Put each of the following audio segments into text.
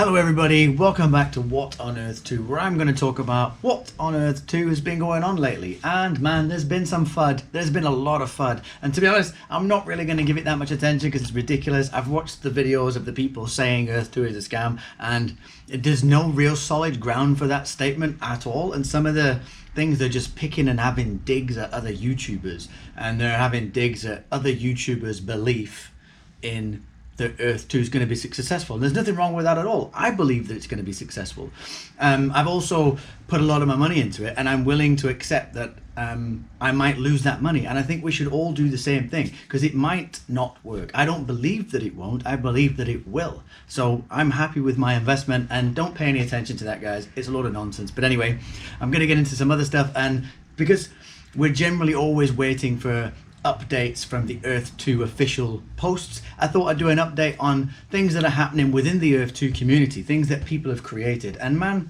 Hello everybody, welcome back to What on Earth 2, where I'm going to talk about what on Earth 2 has been going on lately. And man, there's been some FUD, there's been a lot of FUD. And to be honest, I'm not really going to give it that much attention because it's ridiculous. I've watched the videos of the people saying Earth 2 is a scam, and there's no real solid ground for that statement at all. And some of the things, they're just picking and having digs at other YouTubers, and they're having digs at other YouTubers' belief in that Earth 2 is going to be successful. And there's nothing wrong with that at all. I believe that it's going to be successful. I've also put a lot of my money into it, and I'm willing to accept that I might lose that money. And I think we should all do the same thing, because it might not work. I don't believe that it won't. I believe that it will. So I'm happy with my investment, and don't pay any attention to that, guys. It's a load of nonsense. But anyway, I'm going to get into some other stuff, and because we're generally always waiting for updates from the Earth 2 official posts, I thought I'd do an update on things that are happening within the Earth 2 community, things that people have created. And man,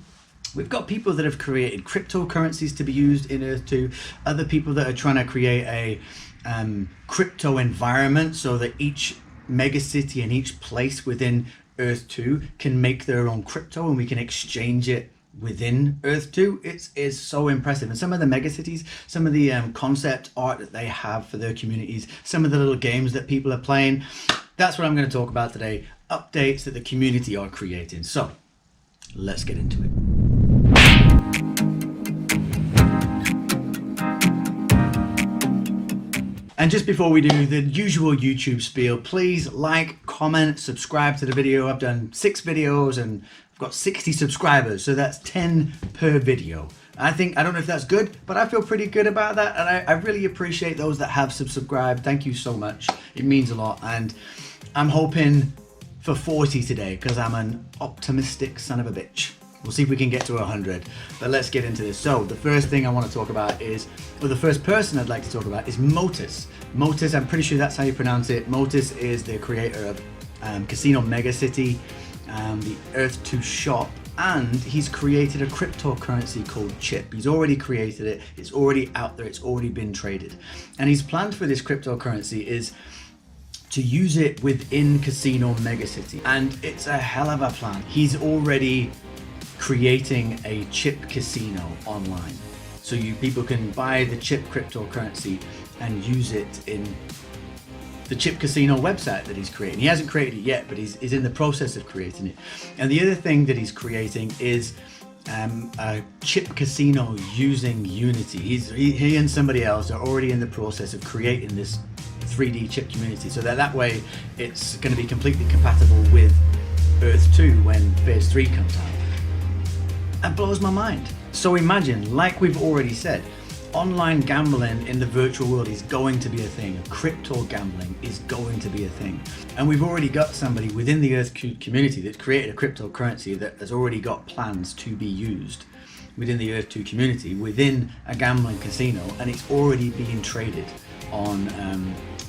we've got people that have created cryptocurrencies to be used in Earth 2, other people that are trying to create a crypto environment so that each megacity and each place within Earth 2 can make their own crypto and we can exchange it within Earth 2. It is so impressive. And some of the megacities, some of the concept art that they have for their communities, some of the little games that people are playing, that's what I'm going to talk about today. Updates that the community are creating. So let's get into it. And just before we do the usual YouTube spiel, please like, comment, subscribe to the video. I've done 6 videos and I've got 60 subscribers, so that's 10 per video. I don't know if that's good, but I feel pretty good about that, and I really appreciate those that have subscribed. Thank you so much. It means a lot, and I'm hoping for 40 today because I'm an optimistic son of a bitch. We'll see if we can get to 100, but let's get into this. So the first thing I want to talk about is, well, the first person I'd like to talk about is Motus. Motus, I'm pretty sure that's how you pronounce it. Motus is the creator of Casino Megacity, the Earth 2 shop, and he's created a cryptocurrency called Chip. He's already created it, it's already out there, it's already been traded. And his plan for this cryptocurrency is to use it within Casino Megacity. And it's a hell of a plan. He's already creating a chip casino online, so people can buy the chip cryptocurrency and use it in the chip casino website that he's creating. He hasn't created it yet, but he's in the process of creating it. And the other thing that he's creating is a chip casino using Unity. He and somebody else are already in the process of creating this 3D chip community, so that way it's going to be completely compatible with Earth 2 when phase 3 comes out. That blows my mind. So imagine, like we've already said, online gambling in the virtual world is going to be a thing. Crypto gambling is going to be a thing. And we've already got somebody within the Earth community that's created a cryptocurrency that has already got plans to be used within the Earth 2 community, within a gambling casino, and it's already being traded on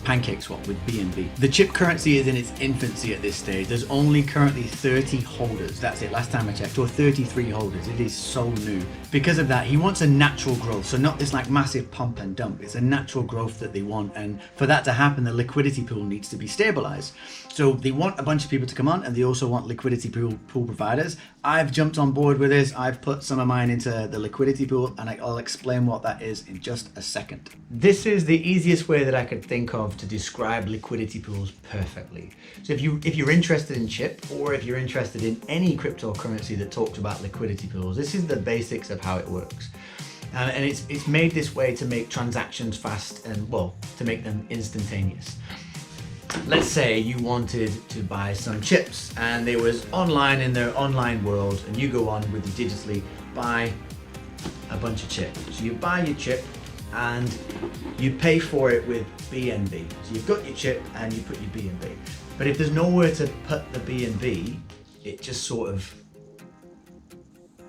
PancakeSwap with BNB. The chip currency is in its infancy at this stage. There's only currently 30 holders. That's it, last time I checked, or 33 holders. It is so new. Because of that, he wants a natural growth. So not this like massive pump and dump. It's a natural growth that they want. And for that to happen, the liquidity pool needs to be stabilized. So they want a bunch of people to come on, and they also want liquidity pool providers. I've jumped on board with this. I've put some of mine into the liquidity pool, and I'll explain what that is in just a second. This is the easiest way that I could think of to describe liquidity pools perfectly. So if you're interested in chip, or if you're interested in any cryptocurrency that talks about liquidity pools, this is the basics of how it works. And it's made this way to make transactions fast and, well, to make them instantaneous. Let's say you wanted to buy some chips and they was online in their online world, and you go on with the digitally buy a bunch of chips. So you buy your chip and you pay for it with BNB. So you've got your chip and you put your BNB. But if there's nowhere to put the BNB, it just sort of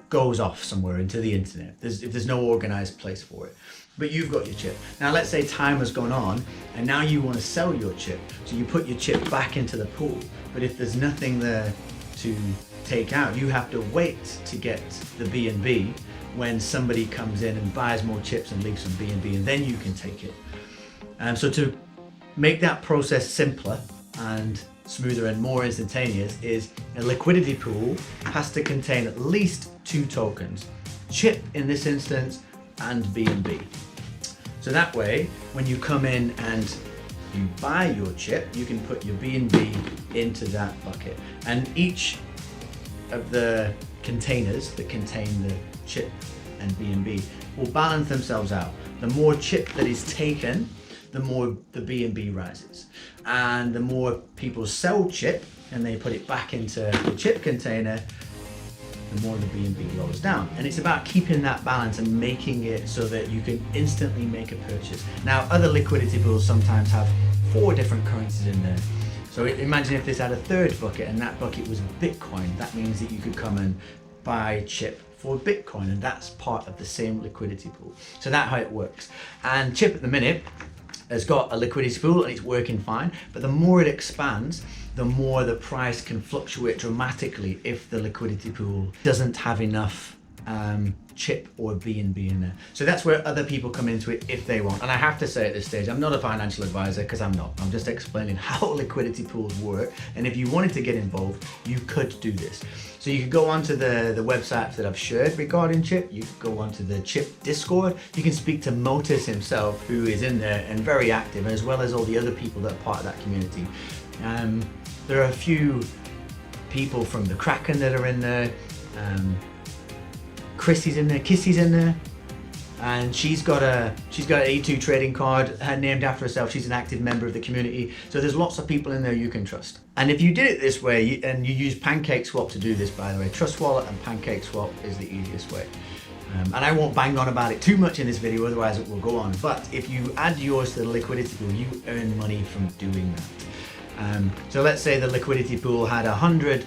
goes off somewhere into the internet. If there's no organized place for it. But you've got your chip. Now let's say time has gone on and now you want to sell your chip. So you put your chip back into the pool. But if there's nothing there to take out, you have to wait to get the BNB when somebody comes in and buys more chips and leaves some BNB, and then you can take it. So to make that process simpler and smoother and more instantaneous is a liquidity pool has to contain at least 2 tokens, chip in this instance and BNB. So that way, when you come in and you buy your chip, you can put your BNB into that bucket. And each of the containers that contain the chip and BNB will balance themselves out. The more chip that is taken, the more the BNB rises. And the more people sell chip and they put it back into the chip container, the more the BNB goes down. And it's about keeping that balance and making it so that you can instantly make a purchase. Now, other liquidity pools sometimes have 4 different currencies in there. So imagine if this had a 3rd bucket and that bucket was Bitcoin. That means that you could come and buy chip for Bitcoin, and that's part of the same liquidity pool. So that's how it works. And chip at the minute has got a liquidity pool and it's working fine, but the more it expands, the more the price can fluctuate dramatically if the liquidity pool doesn't have enough chip or BNB in there. So that's where other people come into it if they want. And I have to say at this stage, I'm not a financial advisor, because I'm not. I'm just explaining how liquidity pools work. And if you wanted to get involved, you could do this. So you could go onto the websites that I've shared regarding chip. You could go onto the chip Discord. You can speak to Motus himself, who is in there and very active, as well as all the other people that are part of that community. There are a few people from the Kraken that are in there. Chrissy's in there, Kissy's in there, and she's got an E2 trading card named after herself. She's an active member of the community. So there's lots of people in there you can trust. And if you did it this way, and you use PancakeSwap to do this, by the way, Trust Wallet and PancakeSwap is the easiest way. And I won't bang on about it too much in this video, otherwise it will go on. But if you add yours to the liquidity pool, you earn money from doing that. So let's say the liquidity pool had 100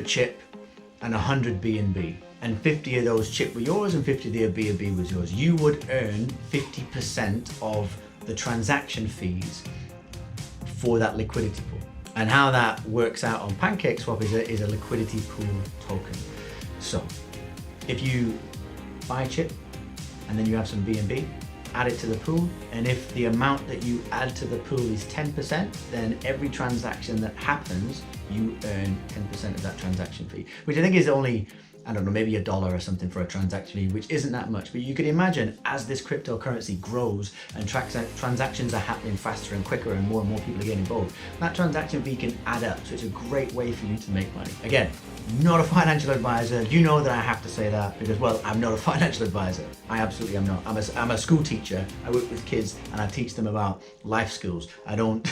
chip and 100 BNB, and 50 of those chip were yours and 50 of the BNB was yours. You would earn 50% of the transaction fees for that liquidity pool. And how that works out on PancakeSwap is a liquidity pool token. So if you buy a chip and then you have some BNB, add it to the pool, and if the amount that you add to the pool is 10%, then every transaction that happens, you earn 10% of that transaction fee, which I think is only, I don't know, maybe $1 or something for a transaction fee, which isn't that much. But you could imagine, as this cryptocurrency grows and transactions are happening faster and quicker and more people are getting involved, that transaction fee can add up. So it's a great way for you to make money. Again, not a financial advisor. You know that I have to say that because, well, I'm not a financial advisor. I absolutely am not. I'm a school teacher. I work with kids and I teach them about life skills. I don't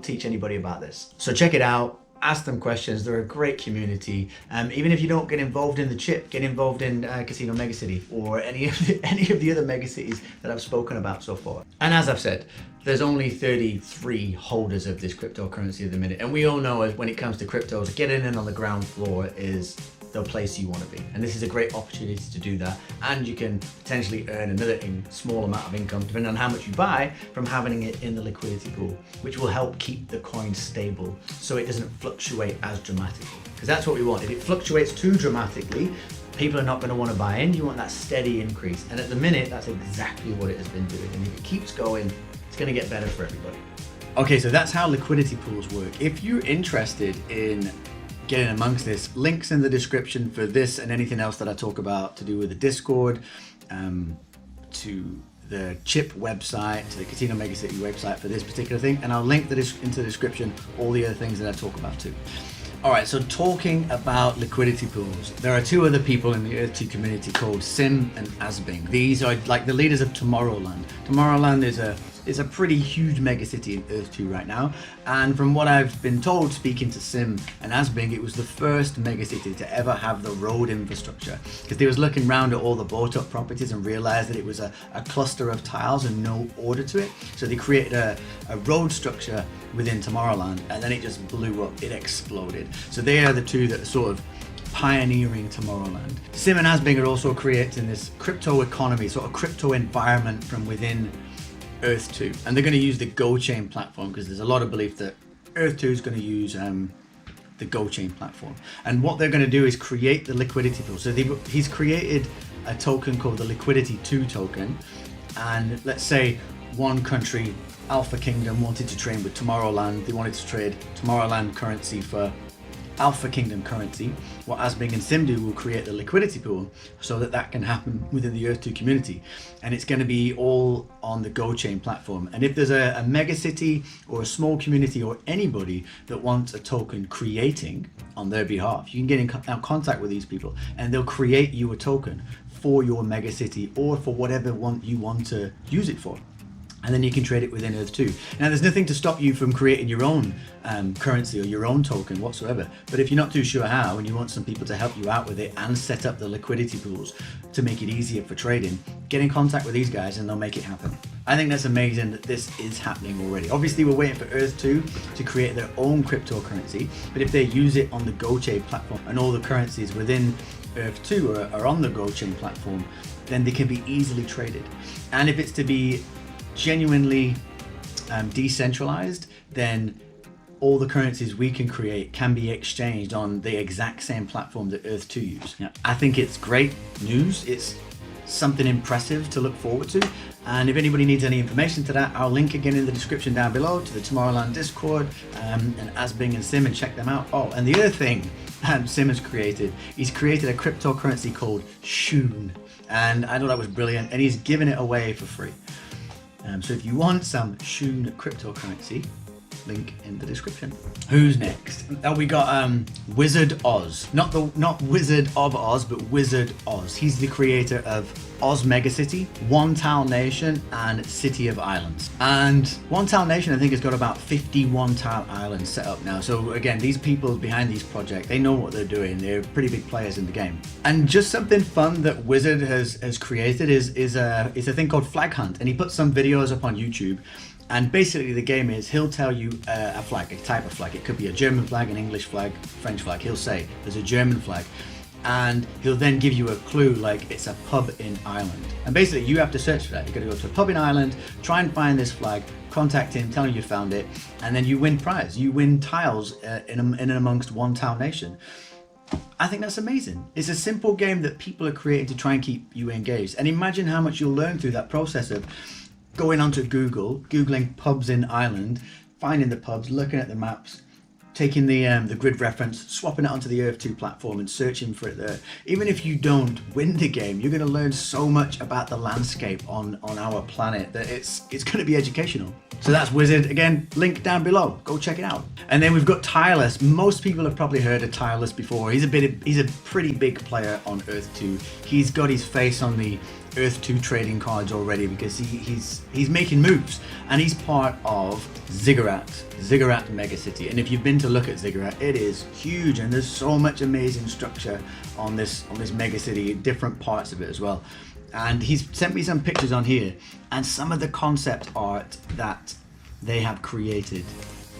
teach anybody about this. So check it out. Ask them questions. They're a great community. Even if you don't get involved in the chip, get involved in Casino Megacity or any of the other megacities that I've spoken about so far. And as I've said, there's only 33 holders of this cryptocurrency at the minute. And we all know when it comes to cryptos, getting in on the ground floor is the place you want to be. And this is a great opportunity to do that. And you can potentially earn another small amount of income, depending on how much you buy, from having it in the liquidity pool, which will help keep the coin stable so it doesn't fluctuate as dramatically. Because that's what we want. If it fluctuates too dramatically, people are not going to want to buy in. You want that steady increase. And at the minute, that's exactly what it has been doing. And if it keeps going, it's going to get better for everybody. Okay, so that's how liquidity pools work. If you're interested in getting amongst this, links in the description for this and anything else that I talk about to do with the Discord, to the chip website, to the Casino Megacity website for this particular thing, and I'll link into the description all the other things that I talk about too. All right, so talking about liquidity pools, there are 2 other people in the Earth 2 community called Sim and Asbing. These are like the leaders of Tomorrowland. Tomorrowland is a pretty huge mega city in Earth 2 right now, and from what I've been told speaking to Sim and Asbing, it was the first mega city to ever have the road infrastructure, because they was looking around at all the bought up properties and realized that it was a cluster of tiles and no order to it. So they created a road structure within Tomorrowland, and then it just blew up, it exploded. So they are the 2 that are sort of pioneering Tomorrowland. Sim and Asbing are also creating this crypto economy, sort of crypto environment from within Earth 2, and they're going to use the Go Chain platform, because there's a lot of belief that Earth 2 is going to use the Go Chain platform. And what they're going to do is create the liquidity pool. So he's created a token called the Liquidity 2 token, and let's say one country, Alpha Kingdom, wanted to trade with Tomorrowland. They wanted to trade Tomorrowland currency for Alpha Kingdom currency. What Asbing and Sim do will create the liquidity pool so that that can happen within the Earth 2 community, and it's going to be all on the Go Chain platform. And if there's a mega city or a small community or anybody that wants a token creating on their behalf, you can get in contact with these people and they'll create you a token for your mega city or for whatever you want to use it for. And then you can trade it within Earth 2. Now, there's nothing to stop you from creating your own currency or your own token whatsoever. But if you're not too sure how and you want some people to help you out with it and set up the liquidity pools to make it easier for trading, get in contact with these guys and they'll make it happen. I think that's amazing that this is happening already. Obviously, we're waiting for Earth 2 to create their own cryptocurrency. But if they use it on the Go Chain platform and all the currencies within Earth 2 are on the Go Chain platform, then they can be easily traded. And if it's to be genuinely decentralized, then all the currencies we can create can be exchanged on the exact same platform that Earth 2 use. Now, I think it's great news. It's something impressive to look forward to. And if anybody needs any information to that, I'll link again in the description down below to the Tomorrowland Discord and Asbing and Sim, and check them out. Oh, and the other thing Sim has created, he's created a cryptocurrency called Shoon. And I thought that was brilliant, and he's giving it away for free. So if you want some Shoon cryptocurrency, link in the description. Who's next? Oh, we got Wizard Oz. Not Wizard of Oz, but Wizard Oz. He's the creator of Oz Megacity, One Tile Nation, and City of Islands. And One Tile Nation, I think, has got about 51 tile islands set up now. So again, these people behind these projects, they know what they're doing. They're pretty big players in the game. And just something fun that Wizard has created is a thing called Flag Hunt, and he puts some videos up on YouTube. And basically the game is, he'll tell you a flag, a type of flag. It could be a German flag, an English flag, French flag. He'll say there's a German flag. And he'll then give you a clue, like it's a pub in Ireland. And basically you have to search for that. You've got to go to a pub in Ireland, try and find this flag, contact him, tell him you found it, and then you win prize. You win tiles in and amongst One Tile Nation. I think that's amazing. It's a simple game that people are creating to try and keep you engaged. And imagine how much you'll learn through that process of going onto Google, Googling pubs in Ireland, finding the pubs, looking at the maps, taking the grid reference, swapping it onto the Earth 2 platform and searching for it there. Even if you don't win the game, you're going to learn so much about the landscape on our planet that it's going to be educational. So that's Wizard. Again, link down below. Go check it out. And then we've got Tireless. Most people have probably heard of Tireless before. He's a pretty big player on Earth 2. He's got his face on the Earth 2 trading cards already because he's making moves, and he's part of Ziggurat Megacity. And if you've been to look at Ziggurat, it is huge, and there's so much amazing structure on this megacity, different parts of it as well. And he's sent me some pictures on here, and some of the concept art that they have created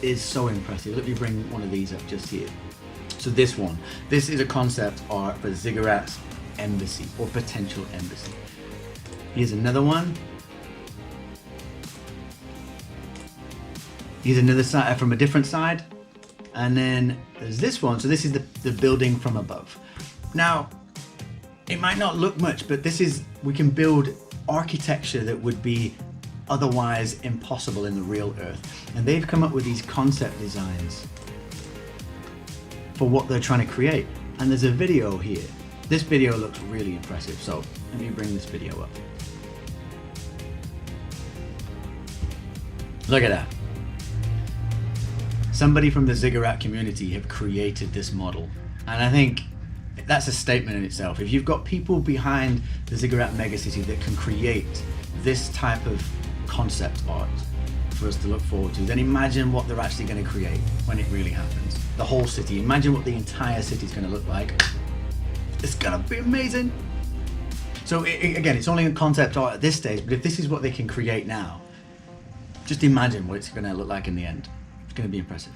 is so impressive. Let me bring one of these up just here. So this is a concept art for Ziggurat's embassy or potential embassy. Here's another one. Here's another side from a different side. And then there's this one. So this is the building from above. Now, it might not look much, but we can build architecture that would be otherwise impossible in the real Earth. And they've come up with these concept designs for what they're trying to create. And there's a video here. This video looks really impressive. So let me bring this video up. Look at that. Somebody from the Ziggurat community have created this model. And I think that's a statement in itself. If you've got people behind the Ziggurat megacity that can create this type of concept art for us to look forward to, then imagine what they're actually going to create when it really happens. The whole city. Imagine what the entire city is going to look like. It's going to be amazing. So again, it's only a concept art at this stage, but if this is what they can create now, just imagine what it's going to look like in the end. It's going to be impressive.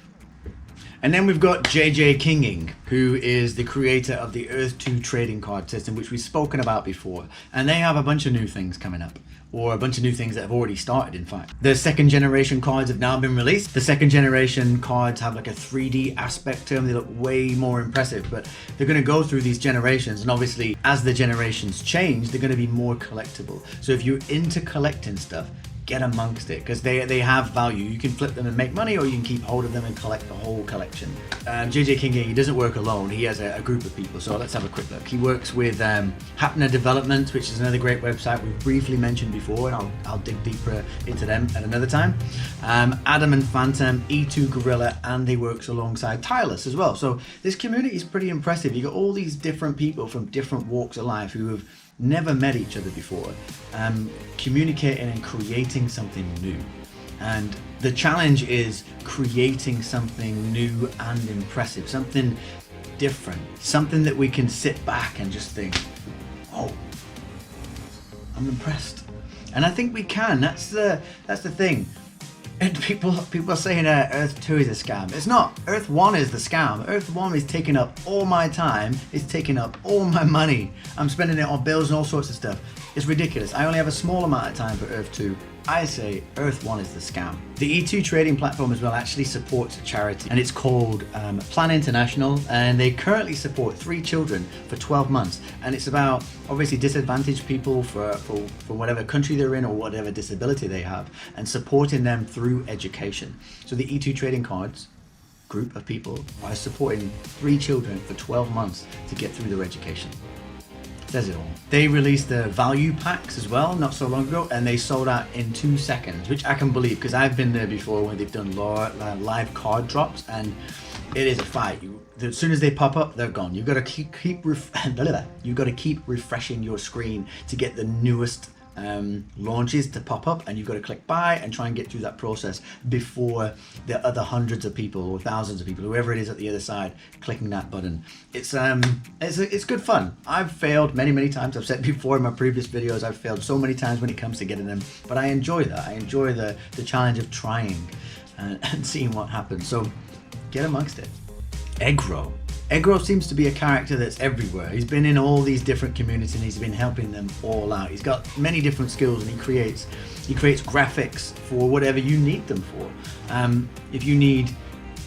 And then we've got JJ Kinging, who is the creator of the Earth 2 trading card system, which we've spoken about before. And they have a bunch of new things coming up, or a bunch of new things that have already started, in fact. The second generation cards have now been released. The second generation cards have like a 3D aspect to them. They look way more impressive, but they're going to go through these generations. And obviously, as the generations change, they're going to be more collectible. So if you're into collecting stuff, get amongst it, because they have value. You can flip them and make money, or you can keep hold of them and collect the whole collection. JJ King, he doesn't work alone. He has a group of people. So let's have a quick look. He works with Hapner Development, which is another great website we've briefly mentioned before, and I'll dig deeper into them at another time. Adam and Phantom, E2 Gorilla, and he works alongside Tireless as well. So this community is pretty impressive. You got all these different people from different walks of life who have never met each other before, communicating and creating something new. And the challenge is creating something new and impressive, something different, something that we can sit back and just think, oh, I'm impressed. And I think we can. That's the thing. And people are saying Earth 2 is a scam. It's not. Earth 1 is the scam. Earth 1 is taking up all my time. It's taking up all my money. I'm spending it on bills and all sorts of stuff. It's ridiculous. I only have a small amount of time for Earth 2. I say Earth 1 is the scam. The E2 trading platform as well actually supports a charity, and it's called Plan International, and they currently support 3 children for 12 months. And it's about obviously disadvantaged people for whatever country they're in or whatever disability they have, and supporting them through education. So the E2 trading cards group of people are supporting 3 children for 12 months to get through their education. Says it all. They released the value packs as well not so long ago, and they sold out in 2 seconds, which I can believe because I've been there before when they've done live card drops, and it is a fight. As soon as they pop up, they're gone. You've got to keep refreshing your screen to get the newest launches to pop up, and you've got to click buy and try and get through that process before the other hundreds of people or thousands of people, whoever it is at the other side, clicking that button. It's good fun. I've failed many times. I've said before in my previous videos, I've failed so many times when it comes to getting them, but I enjoy that. I enjoy the challenge of trying and seeing what happens. So get amongst it. Egro. Egro seems to be a character that's everywhere. He's been in all these different communities and he's been helping them all out. He's got many different skills, and he creates graphics for whatever you need them for. If you need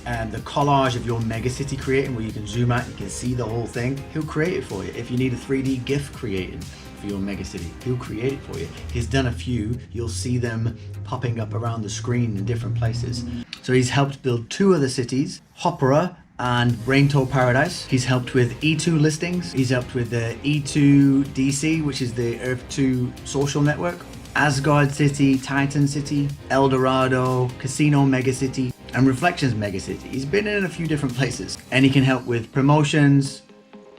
the collage of your megacity creating, where you can zoom out and you can see the whole thing, he'll create it for you. If you need a 3D GIF creating for your megacity, he'll create it for you. He's done a few. You'll see them popping up around the screen in different places. So he's helped build 2 other cities, Hopera and Braintoe Paradise. He's helped with E2 listings. He's helped with the E2 DC, which is the Earth 2 social network, Asgard City, Titan City, Eldorado, Casino Megacity, and Reflections Megacity. He's been in a few different places, and he can help with promotions,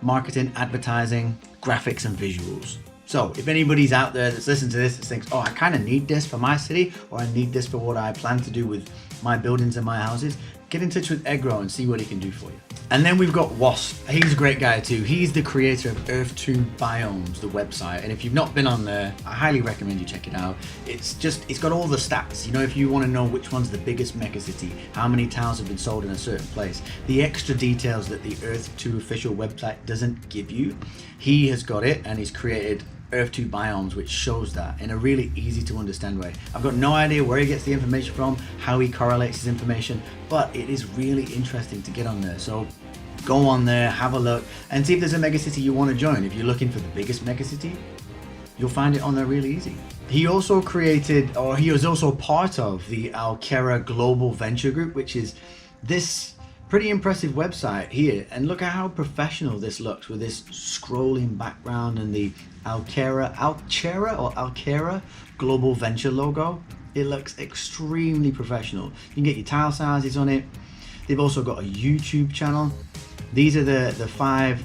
marketing, advertising, graphics, and visuals. So if anybody's out there that's listening to this that thinks, oh, I kind of need this for my city, or I need this for what I plan to do with my buildings and my houses, get in touch with Egro and see what he can do for you. And then we've got Wasp. He's a great guy too. He's the creator of Earth 2 Biomes, the website. And if you've not been on there, I highly recommend you check it out. It's got all the stats. You know, if you want to know which one's the biggest megacity, how many tiles have been sold in a certain place, the extra details that the Earth 2 official website doesn't give you, he has got it, and he's created Earth 2 Biomes, which shows that in a really easy to understand way. I've got no idea where he gets the information from, how he correlates his information, but it is really interesting to get on there. So go on there, have a look, and see if there's a megacity you want to join. If you're looking for the biggest megacity, you'll find it on there really easy. He also created, or he was also part of the Alkera Global Venture Group, which is this pretty impressive website here. And look at how professional this looks with this scrolling background and the Alkera Global Venture logo. It looks extremely professional. You can get your tile sizes on it. They've also got a YouTube channel. These are the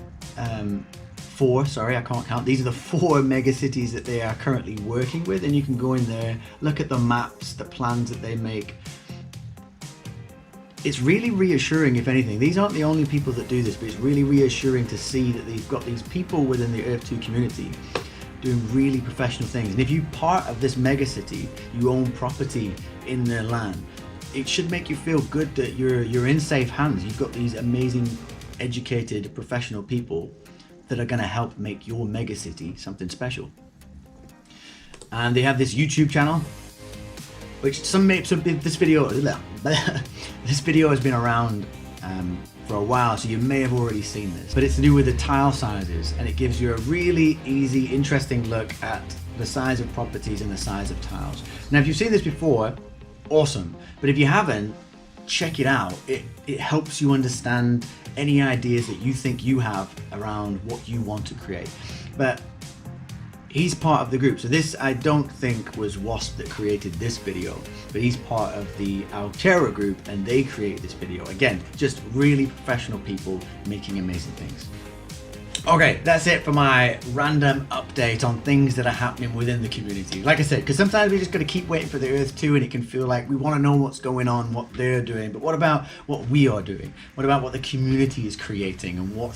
four, sorry, I can't count. These are the 4 megacities that they are currently working with, and you can go in there, look at the maps, the plans that they make. It's really reassuring, if anything. These aren't the only people that do this, but it's really reassuring to see that they've got these people within the Earth 2 community doing really professional things. And if you're part of this megacity, you own property in their land, it should make you feel good that you're in safe hands. You've got these amazing, educated, professional people that are going to help make your megacity something special. And they have this YouTube channel, which this video has been around for a while, so you may have already seen this, but it's to do with the tile sizes, and it gives you a really easy, interesting look at the size of properties and the size of tiles. Now, if you've seen this before, awesome, but if you haven't, check it out. It helps you understand any ideas that you think you have around what you want to create. But he's part of the group. So this, I don't think, was Wasp that created this video, but he's part of the Altera group and they create this video. Again, just really professional people making amazing things. Okay, that's it for my random update on things that are happening within the community. Like I said, because sometimes we just got to keep waiting for the Earth too, and it can feel like we want to know what's going on, what they're doing. But what about what we are doing? What about what the community is creating, and what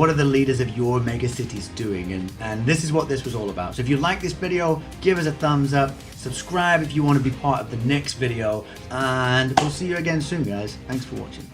are the leaders of your mega cities doing? And this is what this was all about. So if you like this video, give us a thumbs up, subscribe if you want to be part of the next video, and we'll see you again soon, guys. Thanks for watching.